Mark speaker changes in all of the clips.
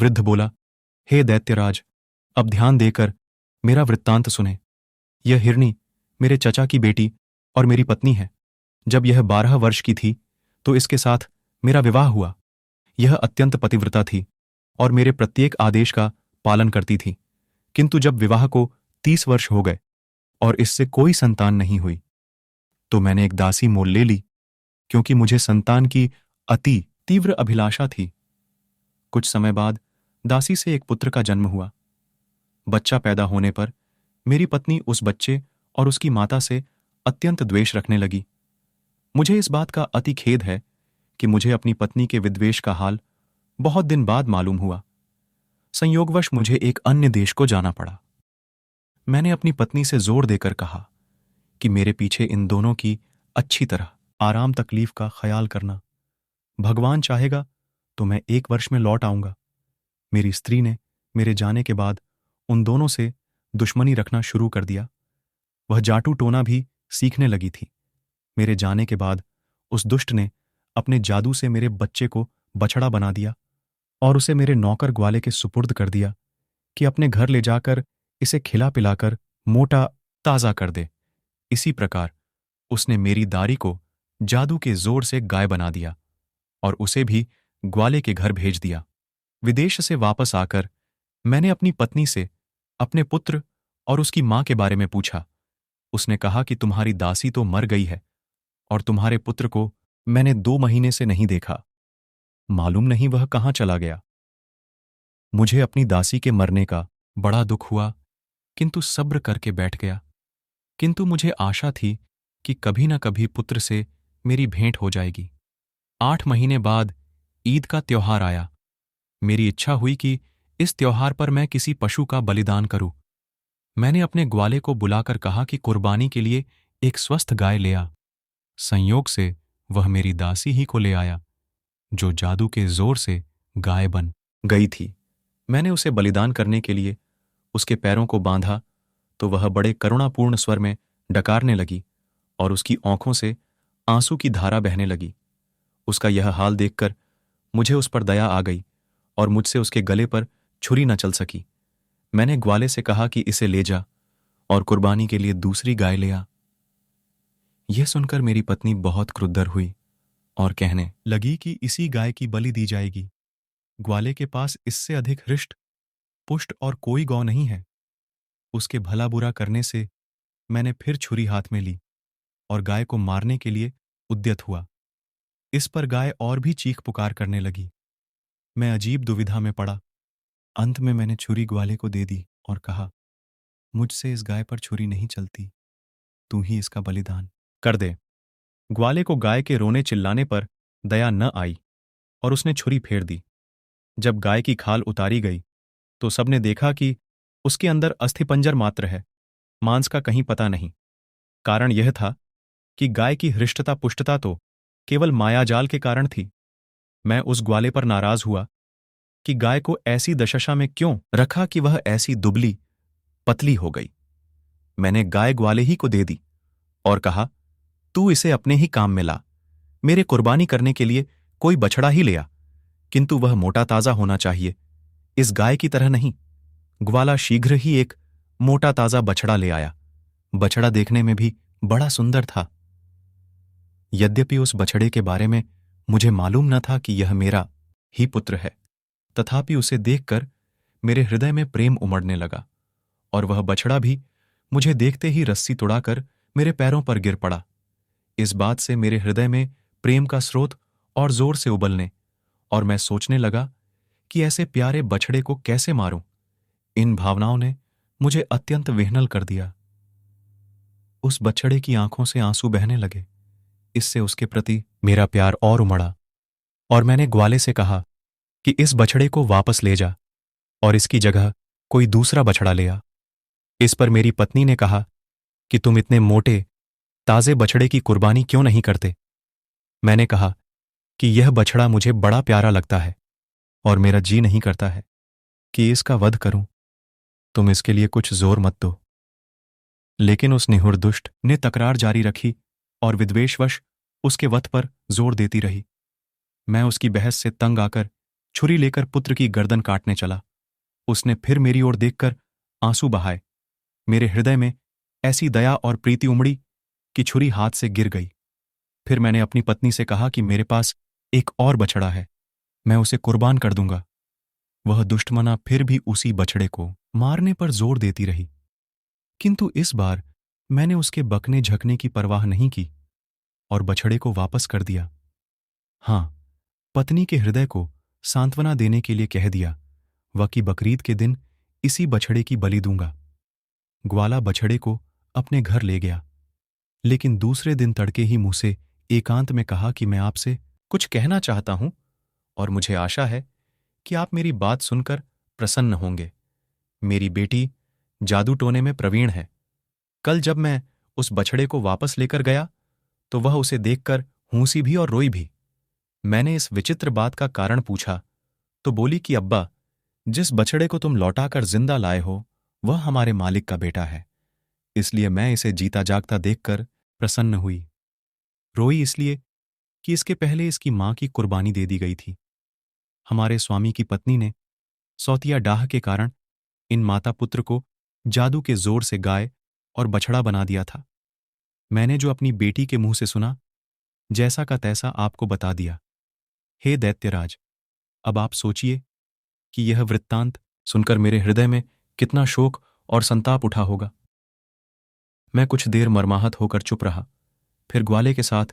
Speaker 1: वृद्ध बोला, हे दैत्यराज, अब ध्यान देकर मेरा वृत्तांत सुने। यह हिरणी मेरे चचा की बेटी और मेरी पत्नी है। जब यह 12 वर्ष की थी तो इसके साथ मेरा विवाह हुआ। यह अत्यंत पतिव्रता थी और मेरे प्रत्येक आदेश का पालन करती थी। किंतु जब विवाह को 30 वर्ष हो गए और इससे कोई संतान नहीं हुई तो मैंने एक दासी मोल ले ली, क्योंकि मुझे संतान की अति तीव्र अभिलाषा थी। कुछ समय बाद दासी से एक पुत्र का जन्म हुआ। बच्चा पैदा होने पर मेरी पत्नी उस बच्चे और उसकी माता से अत्यंत द्वेष रखने लगी। मुझे इस बात का अति खेद है कि मुझे अपनी पत्नी के विद्वेष का हाल बहुत दिन बाद मालूम हुआ। संयोगवश मुझे एक अन्य देश को जाना पड़ा। मैंने अपनी पत्नी से जोर देकर कहा कि मेरे पीछे इन दोनों की अच्छी तरह आराम तकलीफ का ख्याल करना। भगवान चाहेगा तो मैं 1 वर्ष में लौट आऊंगा। मेरी स्त्री ने मेरे जाने के बाद उन दोनों से दुश्मनी रखना शुरू कर दिया। वह जाटू टोना भी सीखने लगी थी। मेरे जाने के बाद उस दुष्ट ने अपने जादू से मेरे बच्चे को बछड़ा बना दिया और उसे मेरे नौकर ग्वाले के सुपुर्द कर दिया कि अपने घर ले जाकर इसे खिला पिलाकर मोटा ताजा कर दे। इसी प्रकार उसने मेरी दारी को जादू के जोर से गाय बना दिया और उसे भी ग्वाले के घर भेज दिया। विदेश से वापस आकर मैंने अपनी पत्नी से अपने पुत्र और उसकी मां के बारे में पूछा। उसने कहा कि तुम्हारी दासी तो मर गई है और तुम्हारे पुत्र को मैंने 2 महीने से नहीं देखा। मालूम नहीं वह कहां चला गया। मुझे अपनी दासी के मरने का बड़ा दुख हुआ, किंतु सब्र करके बैठ गया। किंतु मुझे आशा थी कि कभी न कभी पुत्र से मेरी भेंट हो जाएगी। 8 महीने बाद ईद का त्योहार आया। मेरी इच्छा हुई कि इस त्योहार पर मैं किसी पशु का बलिदान करूं। मैंने अपने ग्वाले को बुलाकर कहा कि कुर्बानी के लिए एक स्वस्थ गाय ले आ। संयोग से वह मेरी दासी ही को ले आया, जो जादू के जोर से गाय बन गई थी। मैंने उसे बलिदान करने के लिए उसके पैरों को बांधा तो वह बड़े करुणापूर्ण स्वर में डकारने लगी और उसकी आंखों से आंसू की धारा बहने लगी। उसका यह हाल देखकर मुझे उस पर दया आ गई और मुझसे उसके गले पर छुरी न चल सकी। मैंने ग्वाले से कहा कि इसे ले जा और कुर्बानी के लिए दूसरी गाय ले आ। यह सुनकर मेरी पत्नी बहुत क्रुद्ध हुई और कहने लगी कि इसी गाय की बलि दी जाएगी। ग्वाले के पास इससे अधिक हृष्ट पुष्ट और कोई गौ नहीं है। उसके भला बुरा करने से मैंने फिर छुरी हाथ में ली और गाय को मारने के लिए उद्यत हुआ। इस पर गाय और भी चीख पुकार करने लगी। मैं अजीब दुविधा में पड़ा। अंत में मैंने छुरी ग्वाले को दे दी और कहा, मुझसे इस गाय पर छुरी नहीं चलती, तू ही इसका बलिदान कर दे। ग्वाले को गाय के रोने चिल्लाने पर दया न आई और उसने छुरी फेर दी। जब गाय की खाल उतारी गई तो सबने देखा कि उसके अंदर अस्थिपंजर मात्र है, मांस का कहीं पता नहीं। कारण यह था कि गाय की हृष्टता पुष्टता तो केवल मायाजाल के कारण थी। मैं उस ग्वाले पर नाराज हुआ कि गाय को ऐसी दशा में क्यों रखा कि वह ऐसी दुबली पतली हो गई। मैंने गाय ग्वाले ही को दे दी और कहा, तू इसे अपने ही काम में ला। मेरे कुर्बानी करने के लिए कोई बछड़ा ही ले आ, किंतु वह मोटा ताजा होना चाहिए, इस गाय की तरह नहीं। ग्वाला शीघ्र ही एक मोटा ताजा बछड़ा ले आया। बछड़ा देखने में भी बड़ा सुंदर था। यद्यपि उस बछड़े के बारे में मुझे मालूम न था कि यह मेरा ही पुत्र है, तथापि उसे देखकर मेरे हृदय में प्रेम उमड़ने लगा और वह बछड़ा भी मुझे देखते ही रस्सी तुड़ाकर मेरे पैरों पर गिर पड़ा। इस बात से मेरे हृदय में प्रेम का स्रोत और जोर से उबलने और मैं सोचने लगा कि ऐसे प्यारे बछड़े को कैसे मारूं। इन भावनाओं ने मुझे अत्यंत विह्वल कर दिया। उस बछड़े की आंखों से आंसू बहने लगे। इससे उसके प्रति मेरा प्यार और उमड़ा और मैंने ग्वाले से कहा कि इस बछड़े को वापस ले जा और इसकी जगह कोई दूसरा बछड़ा ले आ। इस पर मेरी पत्नी ने कहा कि तुम इतने मोटे ताजे बछड़े की कुर्बानी क्यों नहीं करते। मैंने कहा कि यह बछड़ा मुझे बड़ा प्यारा लगता है और मेरा जी नहीं करता है कि इसका वध करूं। तुम इसके लिए कुछ जोर मत दो। लेकिन उस निहुर दुष्ट ने तकरार जारी रखी और विद्वेषवश उसके वध पर जोर देती रही। मैं उसकी बहस से तंग आकर छुरी लेकर पुत्र की गर्दन काटने चला। उसने फिर मेरी ओर देखकर आंसू बहाए। मेरे हृदय में ऐसी दया और प्रीति उमड़ी कि छुरी हाथ से गिर गई। फिर मैंने अपनी पत्नी से कहा कि मेरे पास एक और बछड़ा है, मैं उसे कुर्बान कर दूंगा। वह दुष्टमना फिर भी उसी बछड़े को मारने पर जोर देती रही, किंतु इस बार मैंने उसके बकने झकने की परवाह नहीं की और बछड़े को वापस कर दिया। हां, पत्नी के हृदय को सांत्वना देने के लिए कह दिया वह कि बकरीद के दिन इसी बछड़े की बलि दूंगा। ग्वाला बछड़े को अपने घर ले गया, लेकिन दूसरे दिन तड़के ही मुंह से एकांत में कहा कि मैं आपसे कुछ कहना चाहता हूं और मुझे आशा है कि आप मेरी बात सुनकर प्रसन्न होंगे। मेरी बेटी जादू टोने में प्रवीण है। कल जब मैं उस बछड़े को वापस लेकर गया तो वह उसे देखकर हूंसी भी और रोई भी। मैंने इस विचित्र बात का कारण पूछा तो बोली कि अब्बा, जिस बछड़े को तुम लौटाकर जिंदा लाए हो वह हमारे मालिक का बेटा है, इसलिए मैं इसे जीता जागता देखकर प्रसन्न हुई। रोई इसलिए कि इसके पहले इसकी मां की कुर्बानी दे दी गई थी। हमारे स्वामी की पत्नी ने सौतिया डाह के कारण इन माता पुत्र को जादू के जोर से गाय और बछड़ा बना दिया था। मैंने जो अपनी बेटी के मुंह से सुना, जैसा का तैसा आपको बता दिया। हे दैत्यराज, अब आप सोचिए कि यह वृत्तांत सुनकर मेरे हृदय में कितना शोक और संताप उठा होगा। मैं कुछ देर मर्माहत होकर चुप रहा, फिर ग्वाले के साथ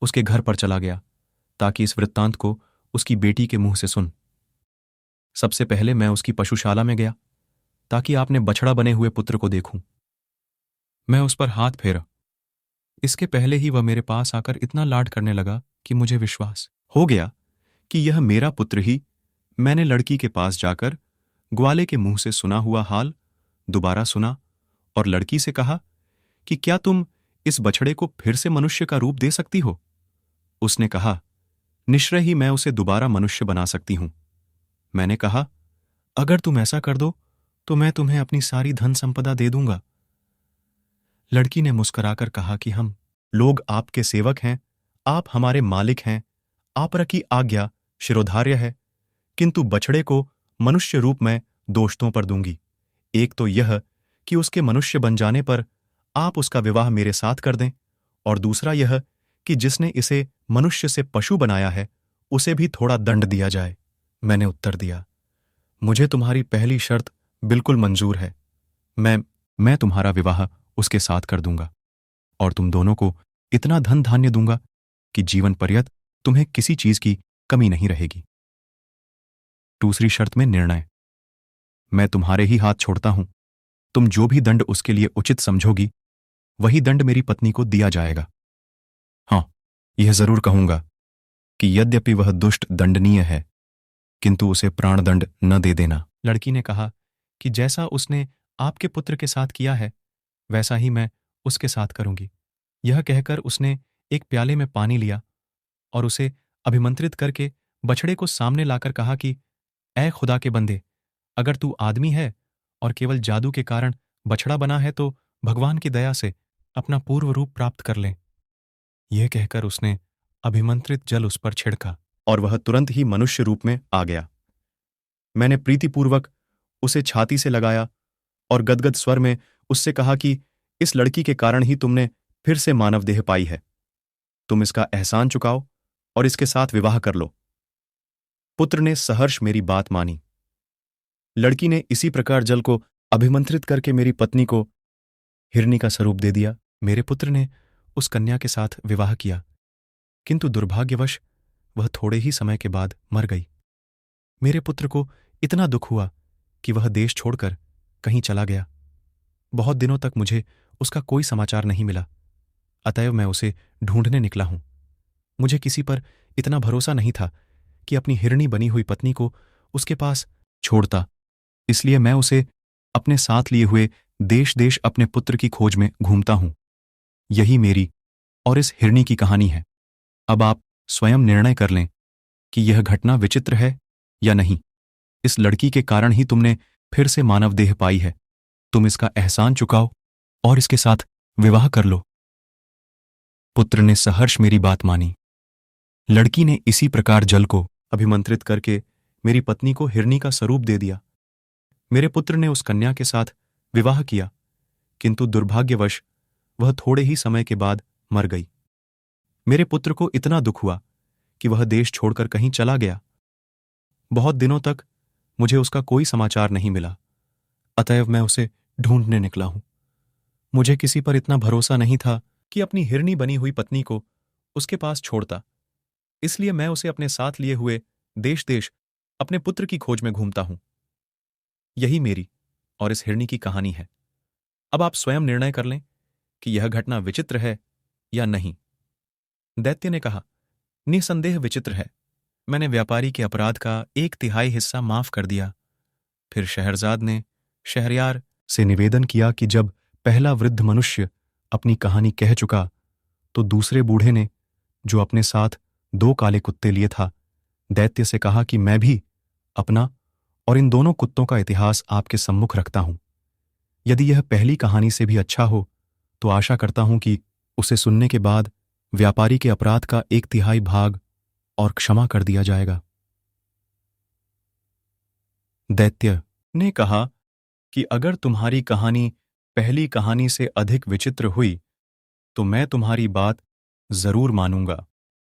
Speaker 1: उसके घर पर चला गया ताकि इस वृत्तांत को उसकी बेटी के मुंह से सुन। सबसे पहले मैं उसकी पशुशाला में गया ताकि आपने बछड़ा बने हुए पुत्र को देखूं। मैं उस पर हाथ फेरा। इसके पहले ही वह मेरे पास आकर इतना लाड करने लगा कि मुझे विश्वास हो गया कि यह मेरा पुत्र ही। मैंने लड़की के पास जाकर ग्वाले के मुंह से सुना हुआ हाल दोबारा सुना और लड़की से कहा कि क्या तुम इस बछड़े को फिर से मनुष्य का रूप दे सकती हो? उसने कहा, निश्चय ही मैं उसे दोबारा मनुष्य बना सकती हूं। मैंने कहा, अगर तुम ऐसा कर दो तो मैं तुम्हें अपनी सारी धन संपदा दे दूंगा। लड़की ने मुस्कुराकर कहा कि हम लोग आपके सेवक हैं, आप हमारे मालिक हैं, आप रखी आज्ञा शिरोधार्य है, किंतु बछड़े को मनुष्य रूप में दोस्तों पर दूंगी। एक तो यह कि उसके मनुष्य बन जाने पर आप उसका विवाह मेरे साथ कर दें, और दूसरा यह कि जिसने इसे मनुष्य से पशु बनाया है उसे भी थोड़ा दंड दिया जाए। मैंने उत्तर दिया, मुझे तुम्हारी पहली शर्त बिल्कुल मंजूर है। मैं तुम्हारा विवाह उसके साथ कर दूंगा और तुम दोनों को इतना धन धान्य दूंगा कि जीवन पर्यंत तुम्हें किसी चीज की कमी नहीं रहेगी। दूसरी शर्त में निर्णय, मैं तुम्हारे ही हाथ छोड़ता हूं। तुम जो भी दंड उसके लिए उचित समझोगी वही दंड मेरी पत्नी को दिया जाएगा। हां, यह जरूर कहूंगा कि यद्यपि वह दुष्ट दंडनीय है, किंतु उसे प्राणदंड न दे देना। लड़की ने कहा कि जैसा उसने आपके पुत्र के साथ किया है वैसा ही मैं उसके साथ करूंगी। यह कहकर उसने एक प्याले में पानी लिया और उसे अभिमंत्रित करके बछड़े को सामने लाकर कहा कि ऐ खुदा के बंदे, अगर तू आदमी है और केवल जादू के कारण बछड़ा बना है तो भगवान की दया से अपना पूर्व रूप प्राप्त कर ले। यह कहकर उसने अभिमंत्रित जल उस पर छिड़का और वह तुरंत ही मनुष्य रूप में आ गया। मैंने प्रीतिपूर्वक उसे छाती से लगाया और गदगद स्वर में उससे कहा कि इस लड़की के कारण ही तुमने फिर से मानव देह पाई है। तुम इसका एहसान चुकाओ और इसके साथ विवाह कर लो। पुत्र ने सहर्ष मेरी बात मानी। लड़की ने इसी प्रकार जल को अभिमंत्रित करके मेरी पत्नी को हिरनी का स्वरूप दे दिया। मेरे पुत्र ने उस कन्या के साथ विवाह किया, किंतु दुर्भाग्यवश वह थोड़े ही समय के बाद मर गई। मेरे पुत्र को इतना दुख हुआ कि वह देश छोड़कर कहीं चला गया। बहुत दिनों तक मुझे उसका कोई समाचार नहीं मिला, अतएव मैं उसे ढूंढने निकला हूं। मुझे किसी पर इतना भरोसा नहीं था कि अपनी हिरणी बनी हुई पत्नी को उसके पास छोड़ता, इसलिए मैं उसे अपने साथ लिए हुए देश देश अपने पुत्र की खोज में घूमता हूं। यही मेरी और इस हिरणी की कहानी है। अब आप स्वयं निर्णय कर लें कि यह घटना विचित्र है या नहीं। इस लड़की के कारण ही तुमने फिर से मानव देह पाई है। तुम इसका एहसान चुकाओ और इसके साथ विवाह कर लो। पुत्र ने सहर्ष मेरी बात मानी। लड़की ने इसी प्रकार जल को अभिमंत्रित करके मेरी पत्नी को हिरनी का स्वरूप दे दिया। मेरे पुत्र ने उस कन्या के साथ विवाह किया, किंतु दुर्भाग्यवश वह थोड़े ही समय के बाद मर गई। मेरे पुत्र को इतना दुख हुआ कि वह देश छोड़कर कहीं चला गया। बहुत दिनों तक मुझे उसका कोई समाचार नहीं मिला, अतएव मैं उसे ढूंढने निकला हूं। मुझे किसी पर इतना भरोसा नहीं था कि अपनी हिरनी बनी हुई पत्नी को उसके पास छोड़ता, इसलिए मैं उसे अपने साथ लिए हुए देश देश अपने पुत्र की खोज में घूमता हूं। यही मेरी और इस हिरनी की कहानी है। अब आप स्वयं निर्णय कर लें कि यह घटना विचित्र है या नहीं। दैत्य ने कहा, निसंदेह विचित्र है। मैंने व्यापारी के अपराध का 1/3 हिस्सा माफ कर दिया। फिर शहरजाद ने शहरयार से निवेदन किया कि जब पहला वृद्ध मनुष्य अपनी कहानी कह चुका, तो दूसरे बूढ़े ने, जो अपने साथ 2 काले कुत्ते लिए था, दैत्य से कहा कि मैं भी अपना और इन दोनों कुत्तों का इतिहास आपके सम्मुख रखता हूं। यदि यह पहली कहानी से भी अच्छा हो तो आशा करता हूं कि उसे सुनने के बाद व्यापारी के अपराध का 1/3 भाग और क्षमा कर दिया जाएगा। दैत्य ने कहा कि अगर तुम्हारी कहानी पहली कहानी से अधिक विचित्र हुई तो मैं तुम्हारी बात जरूर मानूंगा।